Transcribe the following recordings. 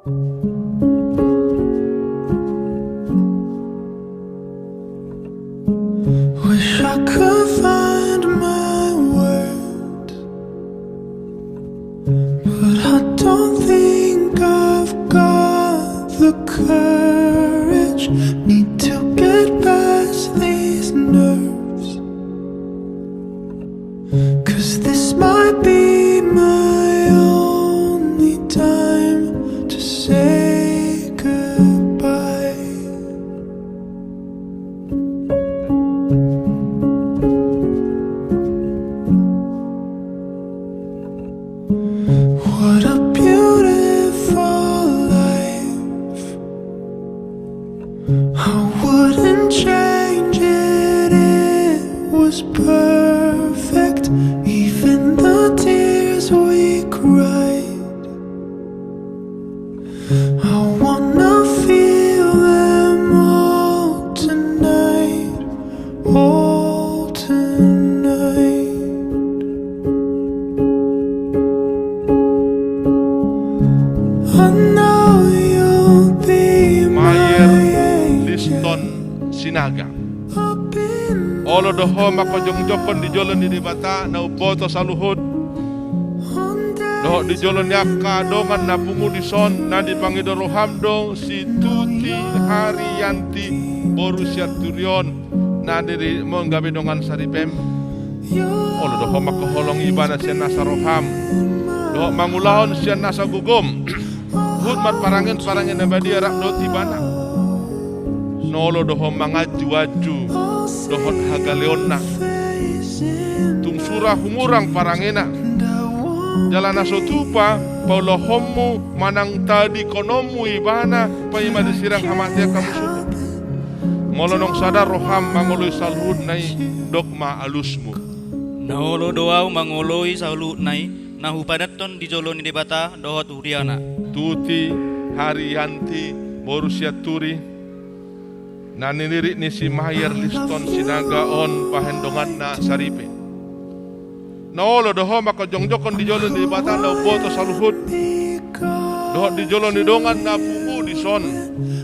Wish I could find my words, but I don't think I've got the courage. Need to get past these nerves, 'cause this might be my only time to say goodbye. What a beautiful life. I wouldn't change it, it was perfect. Even the tears we cried, I wanna feel them all tonight, all tonight. I know you'll be Mayer my Liston Sinaga. I've been Olo doho makajongjokon di jolon di bata na uboto saluhut. on Doho di jolon yaka dongan na pungu di son na di pangidoro hamdong si Tuti Haryanti Borussia Turion na diri mon gabe dongan saripem. Olo doho makaholong ibana siya nasa roham. Doho mangulahon siya nasa gugum. Hutmat parangin na badia rak do tibana. Nolo doho mangaju-aju dohot hagaleonna. Tung surah humurang parangena. Jalana sotupa paulo homu manang tadi konomu ibana paima disirang hamatia kamu suku. Molonong sadar roham mangului salhud nai dogma alusmu. Naolo doau mangoloi salut nai nahu padaton di joloni debata dohot huriana. Tuti Haryanti Borussia Turi naninirik ni si Mayer Liston Sinaga on pahendongan na saripe. Naolo doho maka jongjokon di jolon di bata na boto saluhut. Doho di jolon di dongan na pumu di son.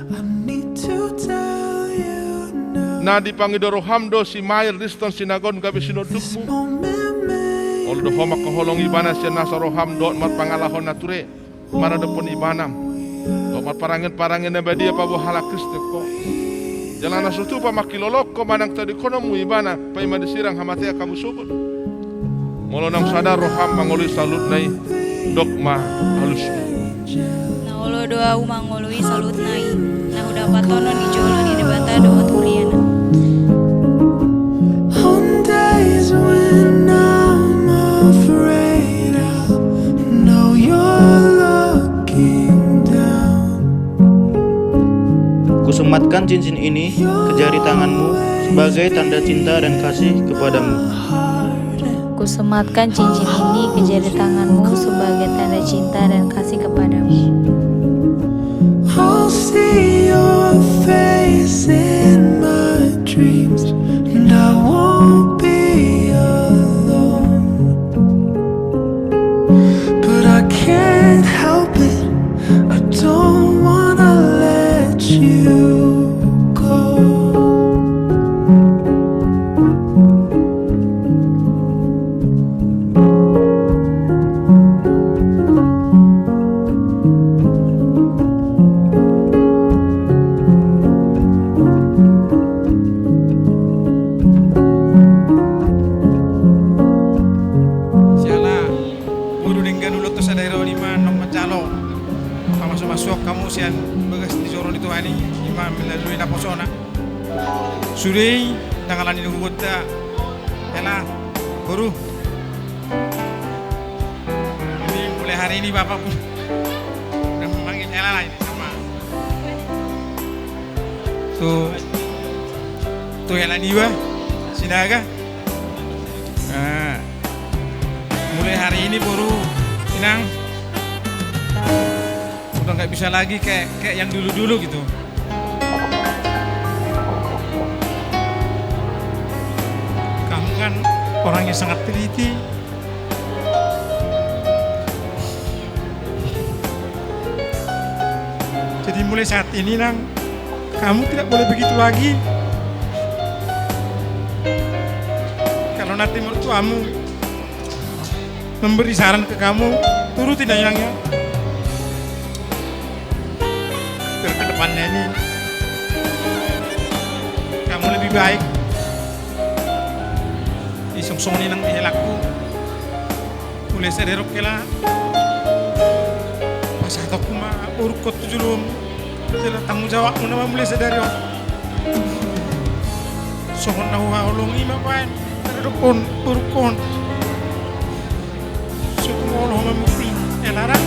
I need to tell you now. Na di pangidoro hamdo si Mayer Liston Sinagon gabi sinodukmu. Moment made Olo doho maka holong ibana siya nasa roham doon mat pangalahon na ture. Mara depon ibanam. Doon mat parangin na badia pa buhala Kriste ko. Jalan nasutu pa makilolok ko manang tadi konomu ibana pa imadisirang hamatea kamu subut. Molonang sadar roham mangului salut nai dogma halusmu. Naolo doa umangolui salut nai. Nah udah patonon di jolon di debata doa turiana. on days when I'm afraid, I know you're looking down. Kusematkan cincin ini ke jari tanganmu sebagai tanda cinta dan kasih kepadamu. Kusematkan cincin ini ke jari tanganmu sebagai tanda cinta dan kasih kepadamu. I'll see your face in my dreams, and I won't be alone. But I can't help it, I don't wanna let you go. Siala, buru dengan dulu tu sadai ro lima nom macalo. Masuk kamu sian begas di soron itu ani imam melalui na posona. Suri tangalan ini gugota. Ela, guru. Ini mulai hari ini bapak pun udah memanggil Ela lah ini sama. Tuh Ela Diwa, Sinaga. Nah, mulai hari ini baru Inang udah nggak bisa lagi kayak yang dulu gitu. Kamu kan orang yang sangat teliti. Jadi mulai saat ini Nang, kamu tidak boleh begitu lagi. Kalau nanti mertuamu memberi saran ke kamu, turuti Nayangnya. Biar ke depannya ini kamu lebih baik. Isong-song ni nang ihelaku. Mulai saderok kela. Pasat aku mah urkot julum. Jala tanggung jawabmu nama mulai sadari. Sohon na hulong ima paen. Terukon urkon. Suku molo mamukli. Elarak.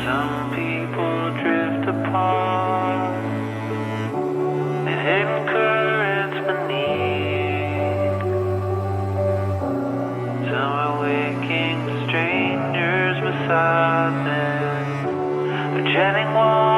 Some people drift apart, the hidden currents beneath. Some are waking strangers beside them, they're chanting one.